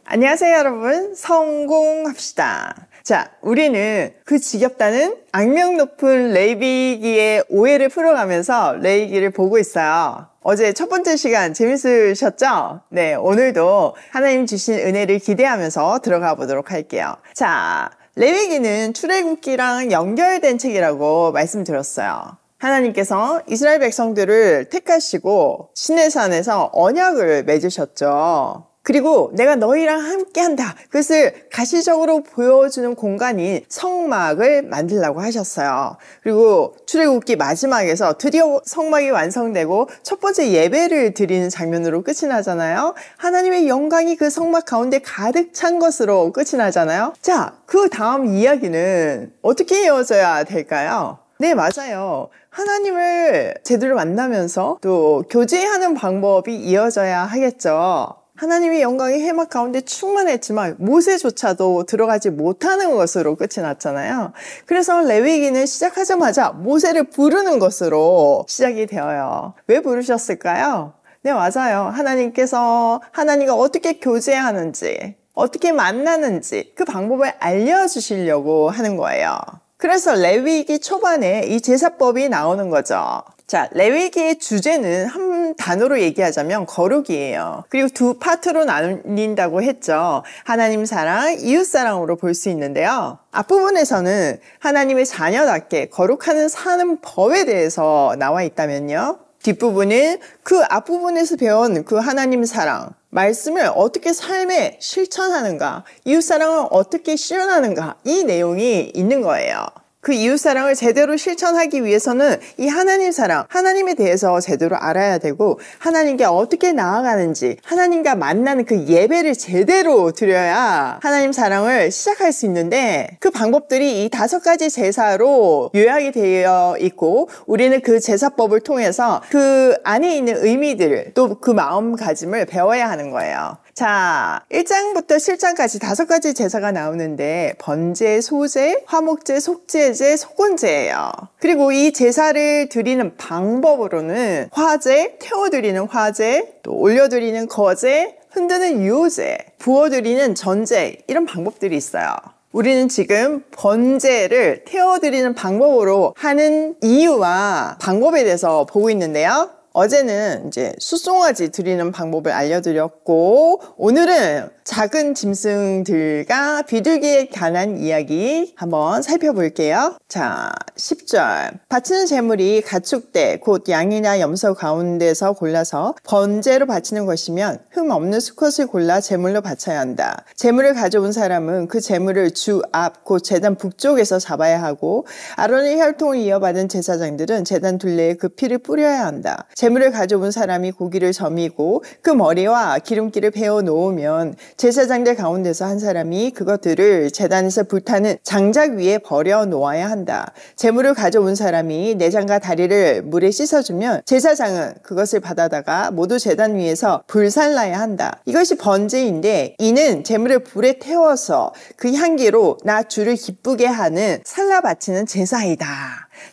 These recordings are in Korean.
안녕하세요 여러분, 성공합시다. 자, 우리는 그 지겹다는 악명 높은 레위기의 오해를 풀어가면서 레위기를 보고 있어요. 어제 첫 번째 시간 재밌으셨죠? 네, 오늘도 하나님 주신 은혜를 기대하면서 들어가 보도록 할게요. 자, 레위기는 출애굽기랑 연결된 책이라고 말씀드렸어요. 하나님께서 이스라엘 백성들을 택하시고 시내산에서 언약을 맺으셨죠. 그리고 내가 너희랑 함께 한다. 그것을 가시적으로 보여주는 공간인 성막을 만들라고 하셨어요. 그리고 출애굽기 마지막에서 드디어 성막이 완성되고 첫 번째 예배를 드리는 장면으로 끝이 나잖아요. 하나님의 영광이 그 성막 가운데 가득 찬 것으로 끝이 나잖아요. 자, 그 다음 이야기는 어떻게 이어져야 될까요? 네, 맞아요. 하나님을 제대로 만나면서 또 교제하는 방법이 이어져야 하겠죠. 하나님의 영광이 회막 가운데 충만했지만 모세조차도 들어가지 못하는 것으로 끝이 났잖아요. 그래서 레위기는 시작하자마자 모세를 부르는 것으로 시작이 되어요. 왜 부르셨을까요? 네, 맞아요. 하나님께서 하나님과 어떻게 교제하는지, 어떻게 만나는지 그 방법을 알려주시려고 하는 거예요. 그래서 레위기 초반에 이 제사법이 나오는 거죠. 자, 레위기의 주제는 한 단어로 얘기하자면 거룩이에요. 그리고 두 파트로 나뉜다고 했죠. 하나님 사랑, 이웃 사랑으로 볼 수 있는데요. 앞부분에서는 하나님의 자녀답게 거룩하는 사는 법에 대해서 나와 있다면요. 뒷부분은 그 앞부분에서 배운 그 하나님 사랑, 말씀을 어떻게 삶에 실천하는가, 이웃사랑을 어떻게 실현하는가, 이 내용이 있는 거예요. 그 이웃사랑을 제대로 실천하기 위해서는 이 하나님 사랑, 하나님에 대해서 제대로 알아야 되고 하나님께 어떻게 나아가는지, 하나님과 만나는 그 예배를 제대로 드려야 하나님 사랑을 시작할 수 있는데 그 방법들이 이 5가지 제사로 요약이 되어 있고 우리는 그 제사법을 통해서 그 안에 있는 의미들을 또 그 마음가짐을 배워야 하는 거예요. 자, 1장부터 7장까지 5가지 제사가 나오는데 번제, 소제, 화목제, 속죄제, 속건제예요. 그리고 이 제사를 드리는 방법으로는 화제, 태워드리는 화제, 또 올려드리는 거제, 흔드는 유호제, 부어드리는 전제, 이런 방법들이 있어요. 우리는 지금 번제를 태워드리는 방법으로 하는 이유와 방법에 대해서 보고 있는데요. 어제는 이제 숫송아지 드리는 방법을 알려드렸고 오늘은 작은 짐승들과 비둘기에 관한 이야기 한번 살펴볼게요. 자, 10절. 바치는 제물이 가축대 곧 양이나 염소 가운데서 골라서 번제로 바치는 것이면 흠 없는 수컷을 골라 제물로 바쳐야 한다. 제물을 가져온 사람은 그 제물을 주 앞 곧 제단 북쪽에서 잡아야 하고 아론의 혈통을 이어받은 제사장들은 제단 둘레에 그 피를 뿌려야 한다. 제물을 가져온 사람이 고기를 점이고 그 머리와 기름기를 베어 놓으면 제사장들 가운데서 한 사람이 그것들을 제단에서 불타는 장작 위에 버려 놓아야 한다. 제물을 가져온 사람이 내장과 다리를 물에 씻어주면 제사장은 그것을 받아다가 모두 제단 위에서 불살라야 한다. 이것이 번제인데 이는 제물을 불에 태워서 그 향기로 나 주를 기쁘게 하는 살라 바치는 제사이다.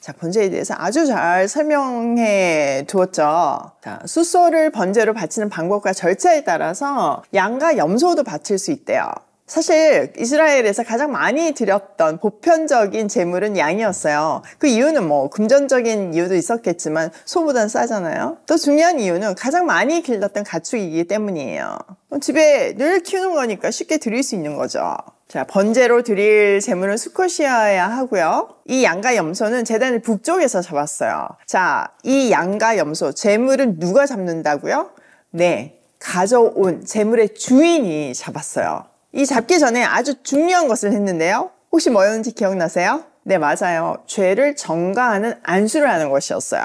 자, 번제에 대해서 아주 잘 설명해 두었죠. 자, 숫소를 번제로 바치는 방법과 절차에 따라서 양과 염소도 바칠 수 있대요. 사실 이스라엘에서 가장 많이 드렸던 보편적인 제물은 양이었어요. 그 이유는 뭐 금전적인 이유도 있었겠지만 소보단 싸잖아요. 또 중요한 이유는 가장 많이 길렀던 가축이기 때문이에요. 집에 늘 키우는 거니까 쉽게 드릴 수 있는 거죠. 자, 번제로 드릴 제물은 수컷이어야 하고요. 이 양과 염소는 제단의 북쪽에서 잡았어요. 자, 이 양과 염소, 제물은 누가 잡는다고요? 네, 가져온 제물의 주인이 잡았어요. 이 잡기 전에 아주 중요한 것을 했는데요. 혹시 뭐였는지 기억나세요? 네, 맞아요. 죄를 전가하는 안수를 하는 것이었어요.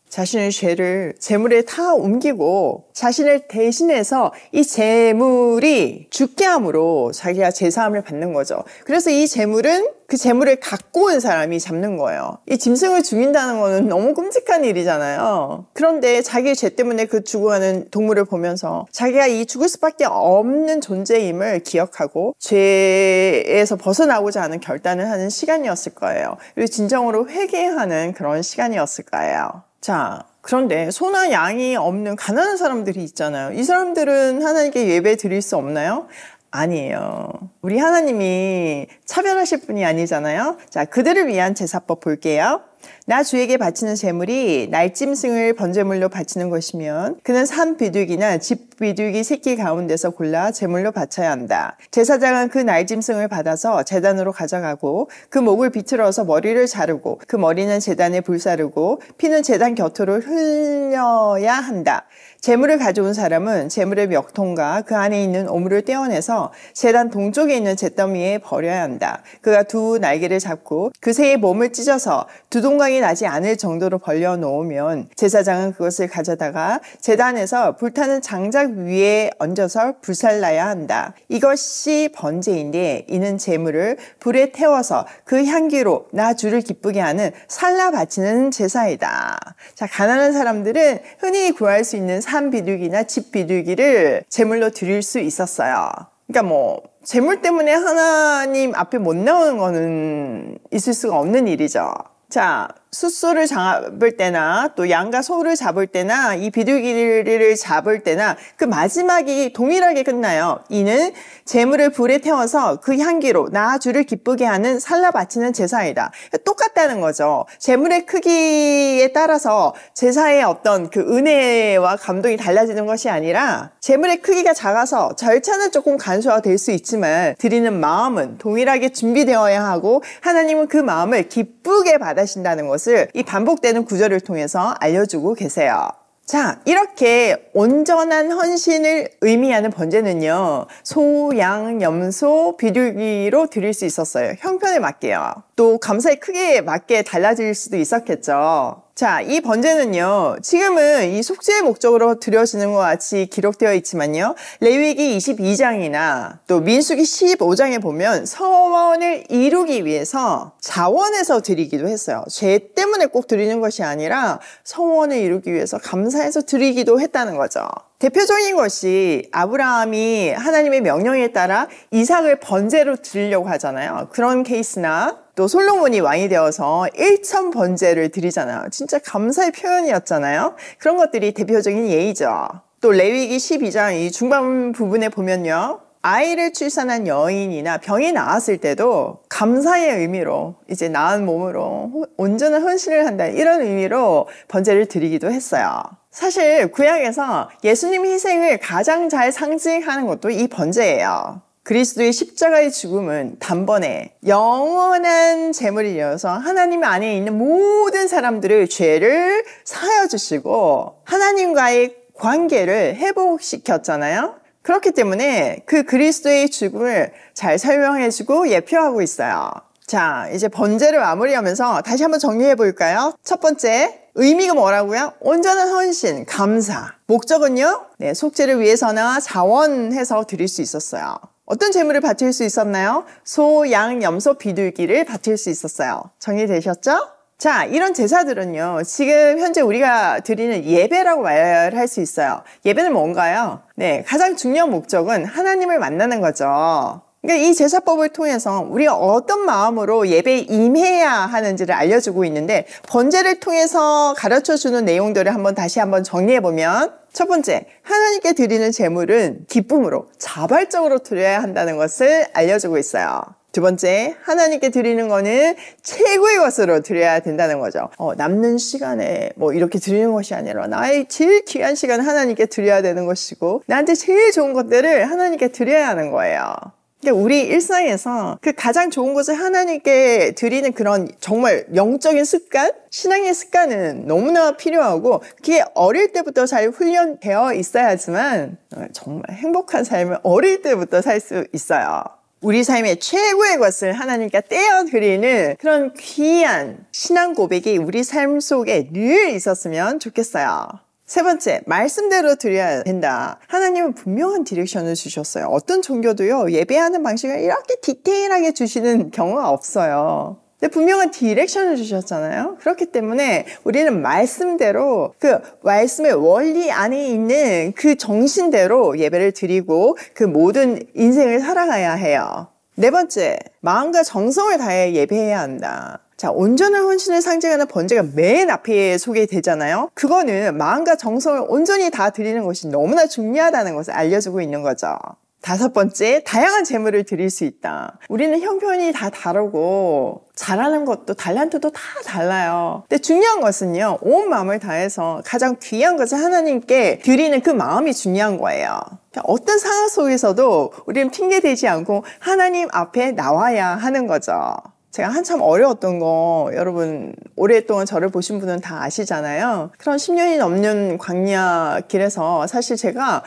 자신의 죄를 제물에 다 옮기고 자신을 대신해서 이 제물이 죽게 함으로 자기가 제사함을 받는 거죠. 그래서 이 제물은 그 제물을 갖고 온 사람이 잡는 거예요. 이 짐승을 죽인다는 거는 너무 끔찍한 일이잖아요. 그런데 자기의 죄 때문에 그 죽어가는 동물을 보면서 자기가 이 죽을 수밖에 없는 존재임을 기억하고 죄에서 벗어나고자 하는 결단을 하는 시간이었을 거예요. 그리고 진정으로 회개하는 그런 시간이었을 거예요. 자, 그런데 소나 양이 없는 가난한 사람들이 있잖아요. 이 사람들은 하나님께 예배 드릴 수 없나요? 아니에요. 우리 하나님이 차별하실 분이 아니잖아요. 자, 그들을 위한 제사법 볼게요. 나 주에게 바치는 제물이 날짐승을 번제물로 바치는 것이면 그는 산 비둘기나 집 비둘기 새끼 가운데서 골라 제물로 바쳐야 한다. 제사장은 그 날짐승을 받아서 제단으로 가져가고 그 목을 비틀어서 머리를 자르고 그 머리는 제단에 불사르고 피는 제단 곁으로 흘려야 한다. 제물을 가져온 사람은 제물의 멱통과 그 안에 있는 오물을 떼어내서 제단 동쪽에 있는 잿더미에 버려야 한다. 그가 두 날개를 잡고 그 새의 몸을 찢어서 두 동강이 나지 않을 정도로 벌려 놓으면 제사장은 그것을 가져다가 제단에서 불타는 장작 위에 얹어서 불살라야 한다. 이것이 번제인데 이는 제물을 불에 태워서 그 향기로 나 주를 기쁘게 하는 살라 바치는 제사이다. 자, 가난한 사람들은 흔히 구할 수 있는 산 비둘기나 집 비둘기를 제물로 드릴 수 있었어요. 그러니까 제물 때문에 하나님 앞에 못 나오는 거는 있을 수가 없는 일이죠. 자, 숫소를 잡을 때나 또 양과 소를 잡을 때나 이 비둘기를 잡을 때나 그 마지막이 동일하게 끝나요. 이는 제물을 불에 태워서 그 향기로 나 주를 기쁘게 하는 살라 바치는 제사이다. 똑같다는 거죠. 제물의 크기에 따라서 제사의 어떤 그 은혜와 감동이 달라지는 것이 아니라 제물의 크기가 작아서 절차는 조금 간소화될 수 있지만 드리는 마음은 동일하게 준비되어야 하고 하나님은 그 마음을 기쁘게 받으신다는 것을 이 반복되는 구절을 통해서 알려주고 계세요. 자, 이렇게 온전한 헌신을 의미하는 번제는요, 소, 양, 염소, 비둘기로 드릴 수 있었어요. 형편에 맞게요. 또 감사의 크기에 맞게 달라질 수도 있었겠죠. 자, 이 번제는요, 지금은 이 속죄의 목적으로 드려지는 것 같이 기록되어 있지만요, 레위기 22장이나 또 민수기 15장에 보면 서원을 이루기 위해서 자원해서 드리기도 했어요. 죄 때문에 꼭 드리는 것이 아니라 서원을 이루기 위해서 감사해서 드리기도 했다는 거죠. 대표적인 것이 아브라함이 하나님의 명령에 따라 이삭을 번제로 드리려고 하잖아요. 그런 케이스나 또 솔로몬이 왕이 되어서 1천 번제를 드리잖아요. 진짜 감사의 표현이었잖아요. 그런 것들이 대표적인 예이죠. 또 레위기 12장 이 중반 부분에 보면요, 아이를 출산한 여인이나 병이 나았을 때도 감사의 의미로 이제 나은 몸으로 온전한 헌신을 한다, 이런 의미로 번제를 드리기도 했어요. 사실 구약에서 예수님 희생을 가장 잘 상징하는 것도 이 번제예요. 그리스도의 십자가의 죽음은 단번에 영원한 제물이 되어서 하나님 안에 있는 모든 사람들의 죄를 사하여 주시고 하나님과의 관계를 회복시켰잖아요. 그렇기 때문에 그 그리스도의 죽음을 잘 설명해주고 예표하고 있어요. 자, 이제 번제를 마무리하면서 다시 한번 정리해 볼까요? 첫 번째, 의미가 뭐라고요? 온전한 헌신, 감사. 목적은요, 속죄를 위해서나 자원해서 드릴 수 있었어요. 어떤 제물을 바칠 수 있었나요? 소, 양, 염소, 비둘기를 바칠 수 있었어요. 정리되셨죠? 자, 이런 제사들은요, 지금 현재 우리가 드리는 예배라고 말할 수 있어요. 예배는 뭔가요? 가장 중요한 목적은 하나님을 만나는 거죠. 그러니까 이 제사법을 통해서 우리가 어떤 마음으로 예배에 임해야 하는지를 알려주고 있는데, 번제를 통해서 가르쳐주는 내용들을 다시 한번 정리해보면, 첫 번째, 하나님께 드리는 제물은 기쁨으로 자발적으로 드려야 한다는 것을 알려주고 있어요. 두 번째, 하나님께 드리는 거는 최고의 것으로 드려야 된다는 거죠. 남는 시간에 이렇게 드리는 것이 아니라 나의 제일 귀한 시간을 하나님께 드려야 되는 것이고, 나한테 제일 좋은 것들을 하나님께 드려야 하는 거예요. 그러니까 우리 일상에서 그 가장 좋은 것을 하나님께 드리는 그런 정말 영적인 습관, 신앙의 습관은 너무나 필요하고, 그게 어릴 때부터 잘 훈련되어 있어야지만 정말 행복한 삶을 어릴 때부터 살 수 있어요. 우리 삶의 최고의 것을 하나님께 떼어드리는 그런 귀한 신앙 고백이 우리 삶 속에 늘 있었으면 좋겠어요. 세 번째, 말씀대로 드려야 된다. 하나님은 분명한 디렉션을 주셨어요. 어떤 종교도요, 예배하는 방식을 이렇게 디테일하게 주시는 경우가 없어요. 근데 분명한 디렉션을 주셨잖아요. 그렇기 때문에 우리는 말씀대로, 그 말씀의 원리 안에 있는 그 정신대로 예배를 드리고 그 모든 인생을 살아가야 해요. 네 번째, 마음과 정성을 다해 예배해야 한다. 자, 온전한 헌신을 상징하는 번제가 맨 앞에 소개되잖아요. 그거는 마음과 정성을 온전히 다 드리는 것이 너무나 중요하다는 것을 알려주고 있는 거죠. 5번째, 다양한 재물을 드릴 수 있다. 우리는 형편이 다 다르고 잘하는 것도 달란트도 다 달라요. 근데 중요한 것은요, 온 마음을 다해서 가장 귀한 것을 하나님께 드리는 그 마음이 중요한 거예요. 어떤 상황 속에서도 우리는 핑계대지 않고 하나님 앞에 나와야 하는 거죠. 제가 한참 어려웠던 거 여러분 오랫동안 저를 보신 분은 다 아시잖아요. 그런 10년이 넘는 광야 길에서 사실 제가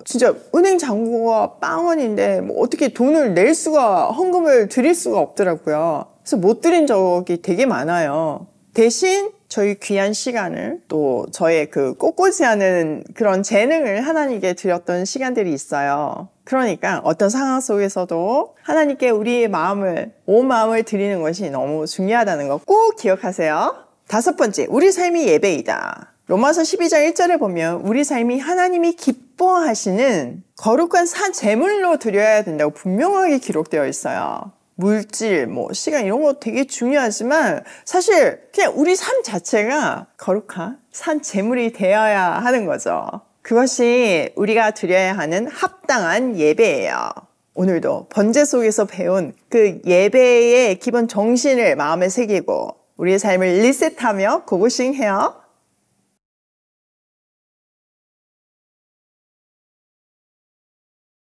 진짜 은행 잔고가 빵원인데 어떻게 돈을 낼 수가, 헌금을 드릴 수가 없더라고요. 그래서 못 드린 적이 되게 많아요. 대신 저희 귀한 시간을, 또 저의 그 꼿꼿이 하는 그런 재능을 하나님께 드렸던 시간들이 있어요. 그러니까 어떤 상황 속에서도 하나님께 우리의 마음을, 온 마음을 드리는 것이 너무 중요하다는 거 꼭 기억하세요. 5번째, 우리 삶이 예배이다. 로마서 12장 1절에 보면 우리 삶이 하나님이 기뻐하시는 거룩한 산 제물로 드려야 된다고 분명하게 기록되어 있어요. 물질, 시간 이런 거 되게 중요하지만 사실 그냥 우리 삶 자체가 거룩한 산 제물이 되어야 하는 거죠. 그것이 우리가 드려야 하는 합당한 예배예요. 오늘도 번제 속에서 배운 그 예배의 기본 정신을 마음에 새기고 우리의 삶을 리셋하며 고고싱해요.